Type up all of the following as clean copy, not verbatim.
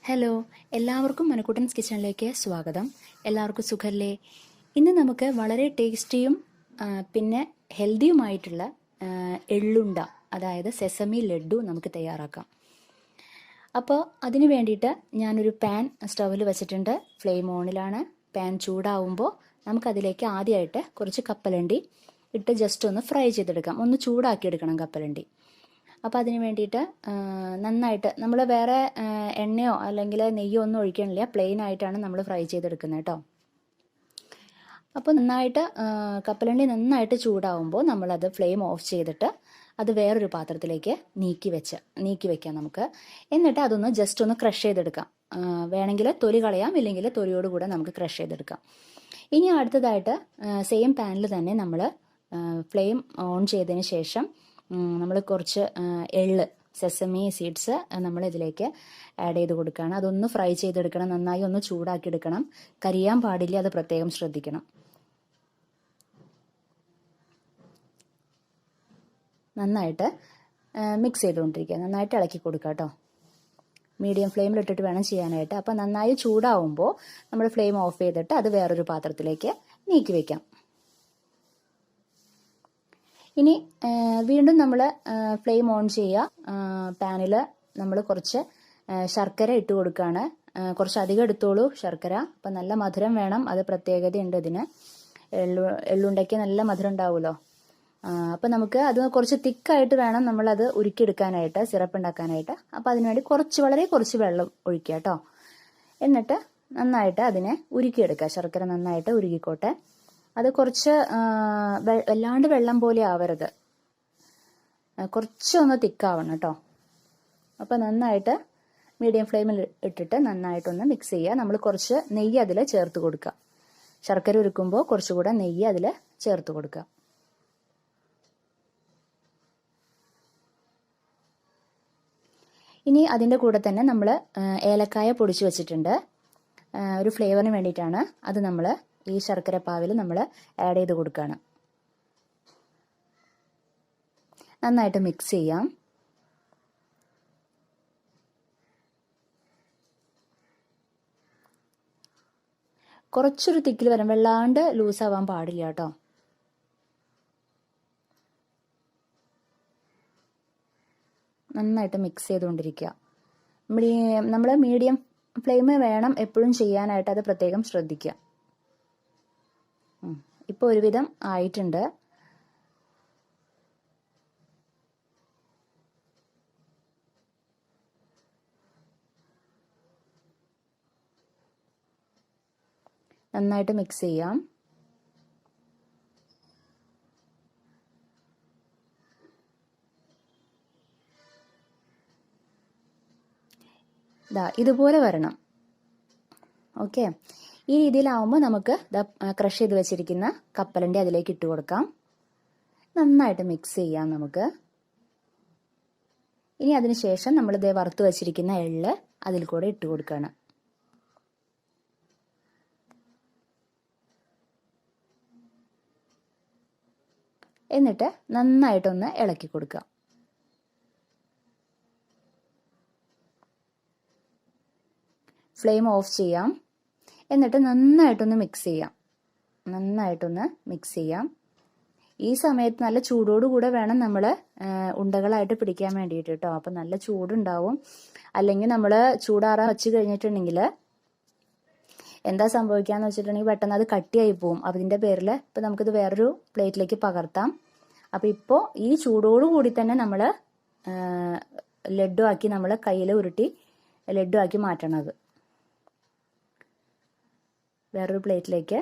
Hello, എല്ലാവർക്കും മനക്കുട്ടൻസ് കിച്ചണിലേക്ക് സ്വാഗതം. എല്ലാവർക്കും സുഖല്ലേ? ഇന്ന് നമുക്ക് വളരെ ടേസ്റ്റിയും പിന്നെ ഹെൽത്തിയുമായിട്ടുള്ള എള്ളുണ്ട, അതായത് സെസമി ലഡു നമുക്ക് തയ്യാറാക്കാം. അപ്പോൾ അതിന് വേണ്ടിയിട്ട് ഞാനൊരു പാൻ സ്റ്റൗവിൽ വെച്ചിട്ടുണ്ട്. ഫ്ലെയിം ഓണിലാണ്. പാൻ ചൂടാവുമ്പോൾ നമുക്കതിലേക്ക് ആദ്യമായിട്ട് കുറച്ച് കപ്പലണ്ടി ഇട്ട് ജസ്റ്റ് ഒന്ന് ഫ്രൈ ചെയ്തെടുക്കാം. ഒന്ന് ചൂടാക്കിയെടുക്കണം കപ്പലണ്ടി. അപ്പോൾ അതിന് വേണ്ടിയിട്ട് നന്നായിട്ട് നമ്മൾ വേറെ എണ്ണയോ അല്ലെങ്കിൽ നെയ്യോ ഒന്നും ഒഴിക്കണില്ല. പ്ലെയിൻ ആയിട്ടാണ് നമ്മൾ ഫ്രൈ ചെയ്തെടുക്കുന്നത് കേട്ടോ. അപ്പോൾ നന്നായിട്ട് കപ്പലണ്ടി നന്നായിട്ട് ചൂടാവുമ്പോൾ നമ്മളത് ഫ്ലെയിം ഓഫ് ചെയ്തിട്ട് അത് വേറൊരു പാത്രത്തിലേക്ക് നീക്കി വെക്കാം നമുക്ക്. എന്നിട്ട് അതൊന്ന് ജസ്റ്റ് ഒന്ന് ക്രഷ് ചെയ്തെടുക്കാം. വേണമെങ്കിൽ തൊലി കളയാം, ഇല്ലെങ്കിൽ തൊലിയോട് കൂടെ നമുക്ക് ക്രഷ് ചെയ്തെടുക്കാം. ഇനി അടുത്തതായിട്ട് സെയിം പാനിൽ തന്നെ നമ്മൾ ഫ്ലെയിം ഓൺ ചെയ്തതിന് ശേഷം നമ്മൾ കുറച്ച് എള്ള്, സെസമി സീഡ്സ് നമ്മൾ ഇതിലേക്ക് ആഡ് ചെയ്ത് കൊടുക്കുകയാണ്. അതൊന്ന് ഫ്രൈ ചെയ്തെടുക്കണം, നന്നായി ഒന്ന് ചൂടാക്കി എടുക്കണം. കരിയാൻ പാടില്ല, അത് പ്രത്യേകം ശ്രദ്ധിക്കണം. നന്നായിട്ട് മിക്സ് ചെയ്തുകൊണ്ടിരിക്കുക, നന്നായിട്ട് ഇളക്കി കൊടുക്കുക കേട്ടോ. മീഡിയം ഫ്ലെയിമിലിട്ടിട്ട് വേണം ചെയ്യാനായിട്ട്. അപ്പം നന്നായി ചൂടാവുമ്പോൾ നമ്മൾ ഫ്ലെയിം ഓഫ് ചെയ്തിട്ട് അത് വേറൊരു പാത്രത്തിലേക്ക് നീക്കി വയ്ക്കാം. ഇനി വീണ്ടും നമ്മൾ ഫ്ലെയിം ഓൺ ചെയ്യുക. പാനിൽ നമ്മൾ കുറച്ച് ശർക്കര ഇട്ട് കൊടുക്കുകയാണ്. കുറച്ച് അധികം എടുത്തോളൂ ശർക്കര. അപ്പം നല്ല മധുരം വേണം, അത് പ്രത്യേകതയുണ്ട് ഇതിന്. എള്ളുണ്ടയ്ക്ക് നല്ല മധുരം ഉണ്ടാവുമല്ലോ. അപ്പം നമുക്ക് അത് കുറച്ച് തിക്കായിട്ട് വേണം നമ്മളത് ഉരുക്കിയെടുക്കാനായിട്ട്, സിറപ്പ് ഉണ്ടാക്കാനായിട്ട്. അപ്പം അതിനുവേണ്ടി വളരെ കുറച്ച് വെള്ളം ഒഴിക്കുക കേട്ടോ. എന്നിട്ട് നന്നായിട്ട് അതിനെ ഉരുക്കിയെടുക്കുക. ശർക്കര നന്നായിട്ട് ഉരുക്കിക്കോട്ടെ. അത് കുറച്ച് വല്ലാണ്ട് വെള്ളം പോലെ ആവരുത്, കുറച്ചൊന്ന് തിക്കാവണം കേട്ടോ. അപ്പം നന്നായിട്ട് മീഡിയം ഫ്ലെയിമിൽ ഇട്ടിട്ട് നന്നായിട്ടൊന്ന് മിക്സ് ചെയ്യുക. നമ്മൾ കുറച്ച് നെയ്യ് അതിൽ ചേർത്ത് കൊടുക്കുക. ശർക്കര ഉരുക്കുമ്പോൾ കുറച്ചുകൂടെ നെയ്യ് അതിൽ ചേർത്ത് കൊടുക്കുക. ഇനി അതിൻ്റെ കൂടെ തന്നെ നമ്മൾ ഏലക്കായ പൊടിച്ച് വെച്ചിട്ടുണ്ട്, ഒരു ഫ്ലേവറിന് വേണ്ടിയിട്ടാണ്. അത് നമ്മൾ ഈ ശർക്കര പാവിൽ നമ്മൾ ആഡ് ചെയ്ത് കൊടുക്കുകയാണ്. നന്നായിട്ട് മിക്സ് ചെയ്യാം. കുറച്ചൊരു തിക്കിൽ വരാം, വെള്ളാണ്ട് ലൂസാവാൻ പാടില്ല കേട്ടോ. നന്നായിട്ട് മിക്സ് ചെയ്തുകൊണ്ടിരിക്കുക. നമ്മൾ മീഡിയം ഫ്ലെയിം വേണം എപ്പോഴും ചെയ്യാനായിട്ട്, അത് പ്രത്യേകം ശ്രദ്ധിക്കുക. ഇപ്പോൾ ഒരുവിധം ആയിട്ടുണ്ട്. നന്നായിട്ട് മിക്സ് ചെയ്യാം. ഇതുപോലെ വരണം. ഓക്കെ, ഈ രീതിയിലാവുമ്പോൾ നമുക്ക് ക്രഷ് ചെയ്ത് വെച്ചിരിക്കുന്ന കപ്പലണ്ടി അതിലേക്ക് ഇട്ട് കൊടുക്കാം. നന്നായിട്ട് മിക്സ് ചെയ്യാം നമുക്ക്. ഇനി അതിനുശേഷം നമ്മൾ വറുത്ത് വെച്ചിരിക്കുന്ന എള്ള് അതിൽ കൂടെ ഇട്ട് കൊടുക്കുകയാണ്. എന്നിട്ട് നന്നായിട്ടൊന്ന് ഇളക്കി കൊടുക്കുക. ഫ്ലെയിം ഓഫ് ചെയ്യാം. എന്നിട്ട് നന്നായിട്ടൊന്ന് മിക്സ് ചെയ്യാം. ഈ സമയത്ത് നല്ല ചൂടോടുകൂടെ വേണം നമ്മൾ ഉണ്ടകളായിട്ട് പിടിക്കാൻ വേണ്ടിയിട്ട് കേട്ടോ. അപ്പം നല്ല ചൂടുണ്ടാവും. അല്ലെങ്കിൽ നമ്മൾ ചൂടാറാൻ വെച്ച് കഴിഞ്ഞിട്ടുണ്ടെങ്കിൽ എന്താ സംഭവിക്കാന്ന് വെച്ചിട്ടുണ്ടെങ്കിൽ പെട്ടെന്ന് അത് കട്ടിയായി പോവും. അതിൻ്റെ പേരിൽ ഇപ്പം നമുക്കിത് വേറൊരു പ്ലേറ്റിലേക്ക് പകർത്താം. അപ്പം ഇപ്പോൾ ഈ ചൂടോടുകൂടി തന്നെ നമ്മൾ ലഡു ആക്കി നമ്മൾ കയ്യിൽ ഉരുട്ടി ലഡു ആക്കി മാറ്റണത്. വേറൊരു പ്ലേറ്റിലേക്ക്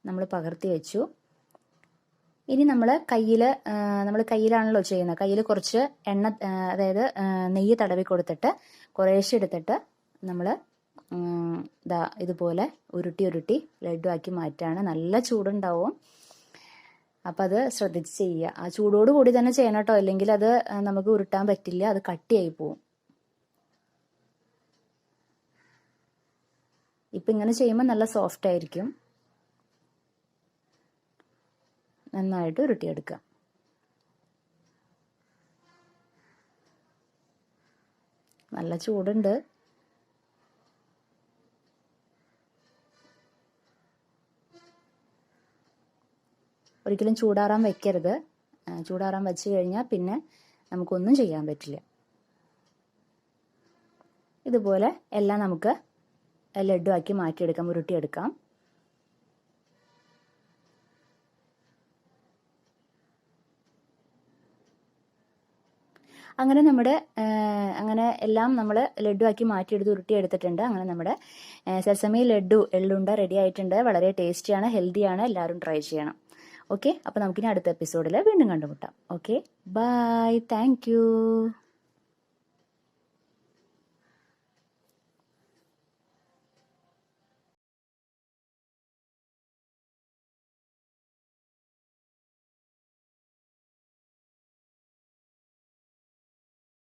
നമ്മൾ പകർത്തി വെച്ചു. ഇനി നമ്മൾ കയ്യിലാണല്ലോ ചെയ്യുന്നത്. കയ്യിൽ കുറച്ച് എണ്ണ, അതായത് നെയ്യ് തടവി കൊടുത്തിട്ട് കുറേശ്ശെ എടുത്തിട്ട് നമ്മൾ ഇതുപോലെ ഉരുട്ടി ലഡു ആക്കി മാറ്റുകയാണ്. നല്ല ചൂടുണ്ടാവും. അപ്പം അത് ശ്രദ്ധിച്ച് ചെയ്യുക. ആ ചൂടോട് കൂടി തന്നെ ചെയ്യണം കേട്ടോ, അല്ലെങ്കിൽ അത് നമുക്ക് ഉരുട്ടാൻ പറ്റില്ല, അത് കട്ടിയായി പോവും. ഇപ്പം ഇങ്ങനെ ചെയ്യുമ്പോൾ നല്ല സോഫ്റ്റ് ആയിരിക്കും. നന്നായിട്ട് ഉരുട്ടിയെടുക്കുക. നല്ല ചൂടുണ്ട്. ഒരിക്കലും ചൂടാറാൻ വെക്കരുത്. ചൂടാറാൻ വെച്ച് കഴിഞ്ഞാൽ പിന്നെ നമുക്കൊന്നും ചെയ്യാൻ പറ്റില്ല. ഇതുപോലെ എല്ലാം നമുക്ക് ലഡു ആക്കി മാറ്റിയെടുക്കാം, ഉരുട്ടിയെടുക്കാം. അങ്ങനെ എല്ലാം നമ്മൾ ലഡു ആക്കി മാറ്റിയെടുത്ത് ഉരുട്ടിയെടുത്തിട്ടുണ്ട്. അങ്ങനെ നമ്മുടെ സെസമി ലഡു എള്ളുണ്ട റെഡി ആയിട്ടുണ്ട്. വളരെ ടേസ്റ്റിയാണ്, ഹെൽത്തിയാണ്. എല്ലാവരും ട്രൈ ചെയ്യണം. ഓക്കെ, അപ്പോൾ നമുക്കിനി അടുത്ത എപ്പിസോഡിൽ വീണ്ടും കണ്ടുമുട്ടാം. Okay, bye, thank U.